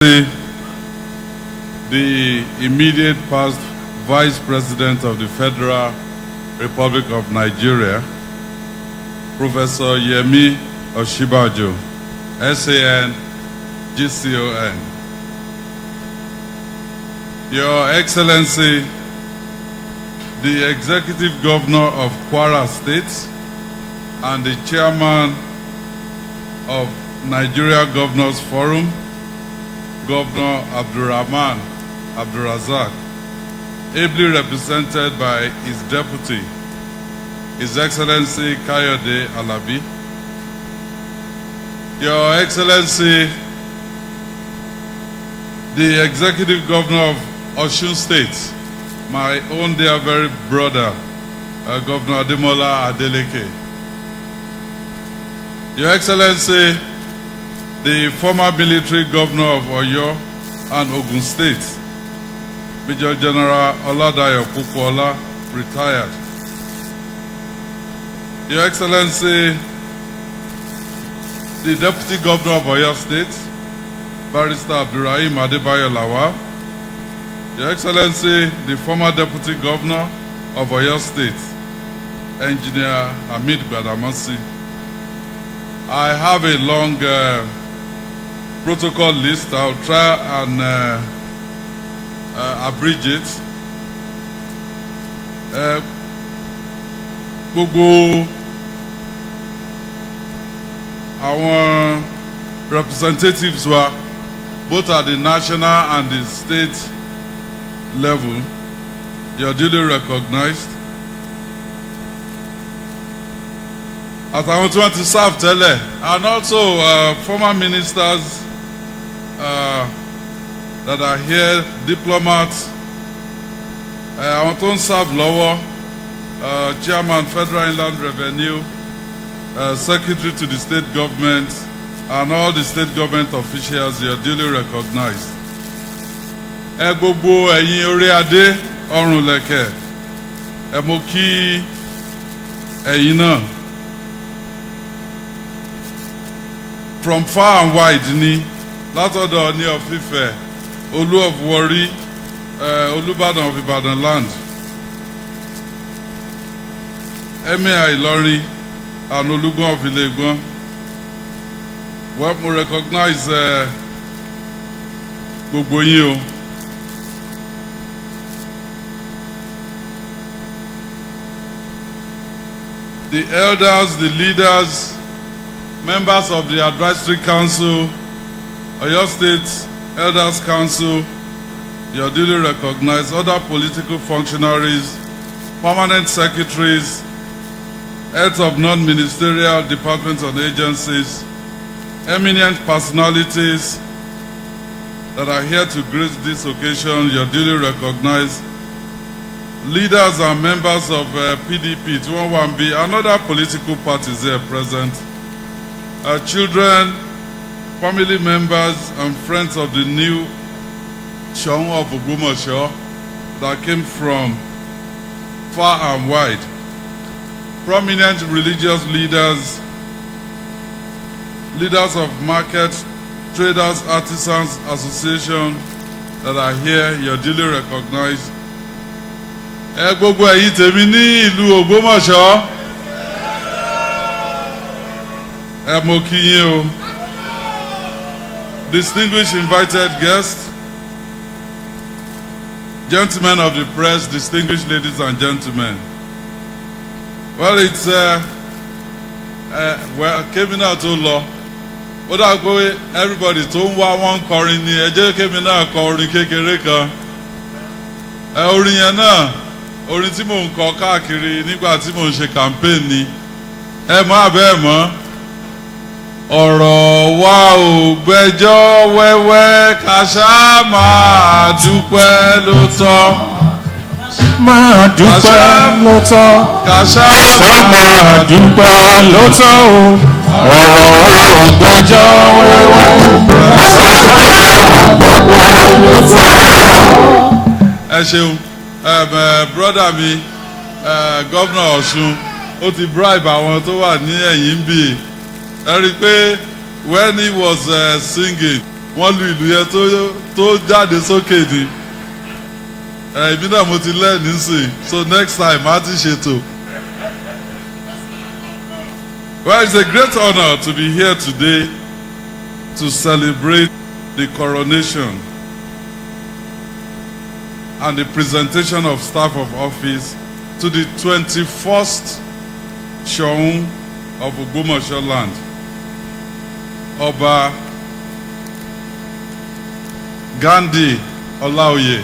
The immediate past Vice President of the Federal Republic of Nigeria, Professor Yemi Osinbajo, SAN, GCON. Your Excellency, the Executive Governor of Kwara State and the Chairman of Nigeria Governors Forum, Governor Abdurrahman Abdulrazak, ably represented by his deputy, His Excellency Kayode Alabi. Your Excellency, the Executive Governor of Osun State, my own dear very brother, Governor Ademola Adeleke. Your Excellency, the former military governor of Oyo and Ogun State, Major General Oladayo Pupola, retired. Your Excellency, the Deputy Governor of Oyo State, Barrister Abdurrahim Adebayo Lawal. Your Excellency, the former Deputy Governor of Oyo State, Engineer Hamid Badamasi. I have a long protocol list. I'll try and abridge it. Gbogbo our representatives were both at the national and the state level. You're duly recognized. As I want to serve tẹ́lẹ̀, and also former ministers that are here, diplomats. I want to serve lọ́wọ́, Chairman Federal Inland Revenue, Secretary to the state government, and all the state government officials. You are duly recognized. Gbogbo ẹ̀yin orí adé ọrùn lẹ̀kẹ̀, mo kí ẹ̀yin náà. From far and wide ni látọ̀dọ̀ ní of Ifẹ̀, Olú of Warri, Olúbàdàn of Ìbàdàn land, Emir Ìlọrin and Olúgbọ́n of Ilé-Ìgbọ́n. Well, mo recognize gbogbo yín o. The elders, the leaders, members of the Advisory Council, Oyo State Elders Council, you are duly recognized, other political functionaries, permanent secretaries, heads of non-ministerial departments and agencies, eminent personalities that are here to grace this occasion, you are duly recognized. Leaders and members of PDP, 211B, and other political parties here present. Children, family members, and friends of the new Shaun of Ogbomoso that came from far and wide. Prominent religious leaders, leaders of market, traders, artisans, association that are here, you are duly recognized. Gbogbo ẹ̀yin tèmi ní ìlú Ògbómọ̀ṣọ́. Mo kí yín o. Distinguished invited guests, gentlemen of the press, distinguished ladies and gentlemen. Well, it's kémi náà tó lọ. Ó dà pé everybody tó ń wá wọn kọrin ni ẹ jẹ́ kémi náà kọ orin kékeré kan. Orin yẹn náà, orin tí mò ń kọ káàkiri nígbà tí mò ń ṣe campaign ni. Ẹ mọ̀ àbẹ́ ẹ mọ̀. Ọ̀rọ̀ wa ò gbẹ́jọ́ wẹ́wẹ́ ká ṣá máa dúpẹ́ ló tọ́. Máa dúpẹ́ ló tọ́. Ká ṣá máa dúpẹ́ ló tọ́ o. Ọ̀rọ̀ wa ò gbẹ́jọ́ wẹ́wẹ́ ká ṣá máa dúpẹ́ ló tọ́. Ẹ ṣeun, brother mi, Governor Ọ̀ṣun, ó ti bribe àwọn tó wà ní ẹ̀yìn bíi. I pé when he was singing, wọ́n lu ìlú yẹn tó jáde sókè ni ìbí náà mo ti lẹ́ẹ̀ní sí so next time á ti ṣètò. Well, it's a great honor to be here today to celebrate the coronation and the presentation of staff of office to the 21st Ṣọ̀ún of Ògbómọ̀ṣọ́ land, Ọba Ghandi Ọláoyè.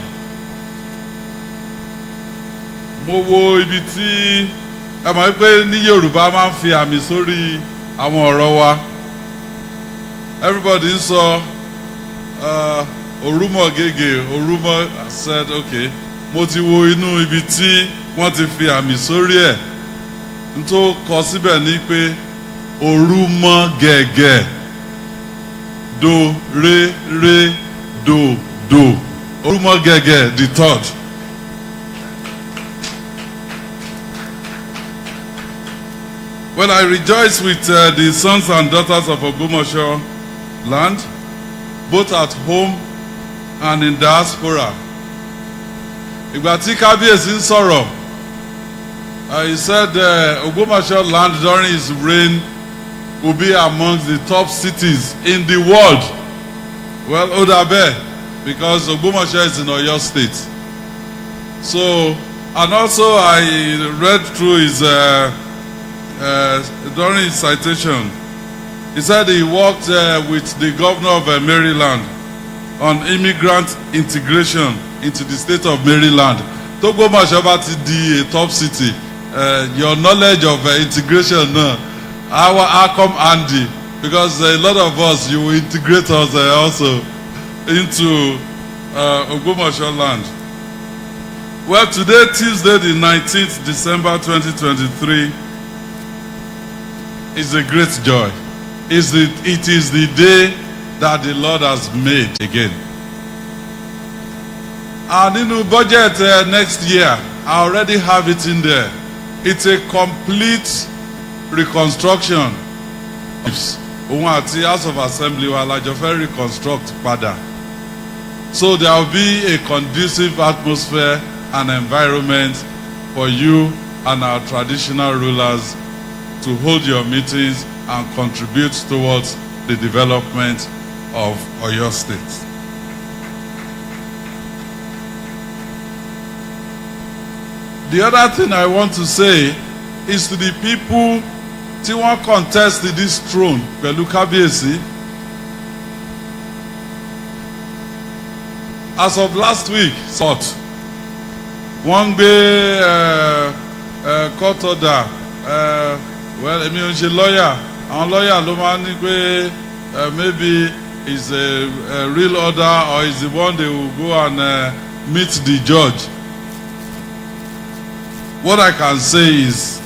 Mo wo ibi tí ẹ mọ̀ pé ní Yorùbá máa ń fi àmì sórí àwọn ọ̀rọ̀ wa. Everybody ń sọ Orúmọ̀ gègé, Orúmọ̀ said okay, mo ti wo inú ibi tí wọ́n ti fi àmì sórí ẹ̀. N tó kọ síbẹ̀ ni pé Orúmọ̀ gẹ̀gẹ̀ do re re do do. Orúmọ̀ gẹ̀gẹ̀ the third. Well, I rejoice with the sons and daughters of Ògbómọ̀ṣọ́ land, both at home and in diaspora. Ìgbà tí Kábíyèsí ń sọ̀rọ̀, he said Ògbómọ̀ṣọ́ land during his reign will be amongst the top cities in the world. Well, ó dà bẹ́ẹ̀ because Ògbómọ̀ṣọ́ is in Ọ̀yọ́ state. So, and also I read through his during his citation, he said he worked with the governor of Maryland on immigrant integration into the state of Maryland. Ògbómọ̀ṣọ́ bá ti di a top city, your knowledge of integration I come handy because a lot of us, you will integrate us also into Ògbómọ̀ṣọ́ land. Well, today, Tuesday, the 19th December 2023, is a great joy. It is the day that the Lord has made again. And in the budget next year, I already have it in there. It's a complete reconstruction. Òun àti House of Assembly wa la jọ fẹ́ reconstruct padà. So there will be a conducive atmosphere and environment for you and our traditional rulers to hold your meetings and contribute towards the development of Ọ̀yọ́ State. The other thing I want to say is to the people tí wọ́n contest this throne pẹ̀lú Kábíyèsí. As of last week, wọ́n gbé court order. Well, èmi ò ń ṣe lawyer. Àwọn lawyer ló máa ń ní pé maybe it's a real order or is the one they will go and meet the judge. What I can say is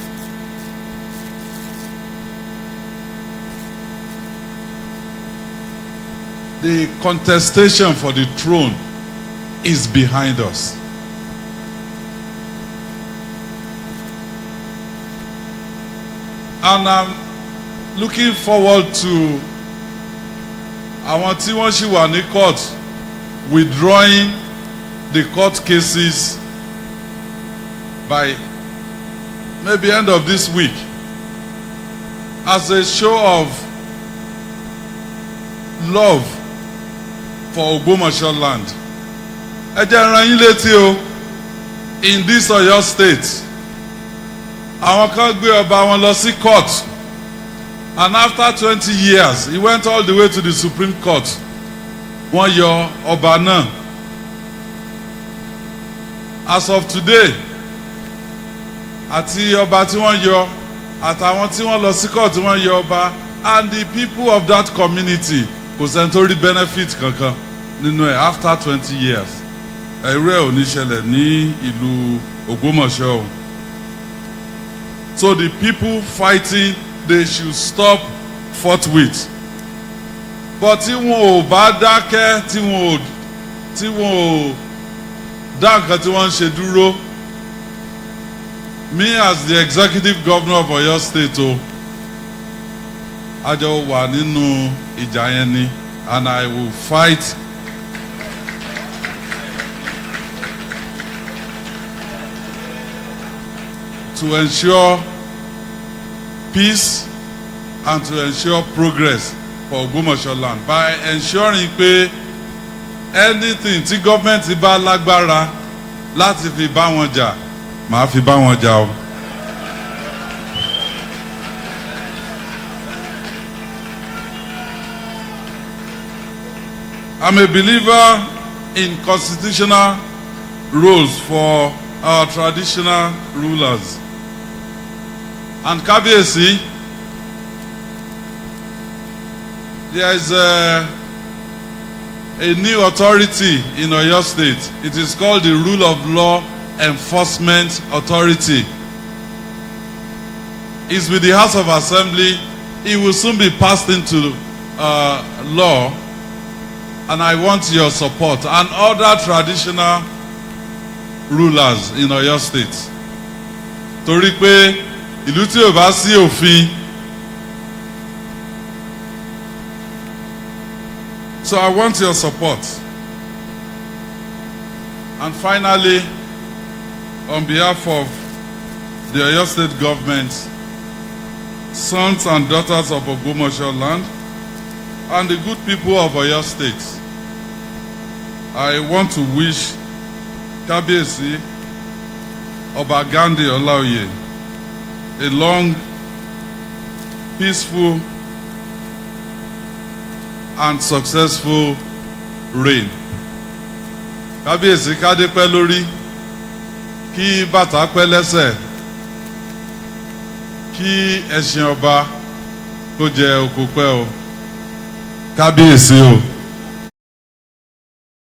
the contestation for the throne is behind us. And I'm looking forward to àwọn tí wọ́n ṣì wà ní court withdrawing the court cases by maybe end of this week as a show of love for Ògbómọ̀ṣọ́ land. Ẹ jẹ́ rán yín létí o, in this Ọ̀yọ́ state, àwọn kan gbé ọba wọn lọ sí court, and after 20 years he went all the way to the Supreme Court. Wọ́n yọ ọba náà. As of today, àti ọba tí wọ́n yọ àtàwọn tí wọ́n lọ sí court tí wọ́n yọ ọba and the people of that community kò sẹ́ni tó rí benefit kankan nínú ẹ̀ after 20 years. Ẹ̀rú ẹ̀ ò ní ṣẹlẹ̀ ní ìlú Ògbómọ̀ṣọ́. So the people fighting, they should stop forthwith. But tí wọn ò bá dákẹ́, tí wọn ò dá nǹkan tí wọ́n ń ṣe dúró, me as the executive governor of Ọ̀yọ́ State, a jọ wà nínú ìjà yẹn ni, and I will fight to ensure peace and to ensure progress for Ogbomoso land by ensuring pé anything tí government bá lágbára láti fi bá wọn jà màá fi bá wọn jà o. I'm a believer in constitutional roles for our traditional rulers. And Kábíyèsí, there is a new authority in Oyo State. It is called the Rule of Law Enforcement Authority. It's with the House of Assembly. It will soon be passed into law, and I want your support and other traditional rulers in Oyo State. Torí pé ìlú tí ò bá sí òfin. So I want your support. And finally, on behalf of the Oyo State government, sons and daughters of Ogbomoso land, and the good people of Oyo State, I want to wish Kábíyèsí Ọba Ghandi Ọláoyè a long, peaceful, and successful reign. Kábíyèsí kádé pẹ́ lórí, kí bàtà pẹ́ lẹ́sẹ̀, kí ẹṣin ọba kó jẹ oko pẹ́ o. Kábíyèsí o.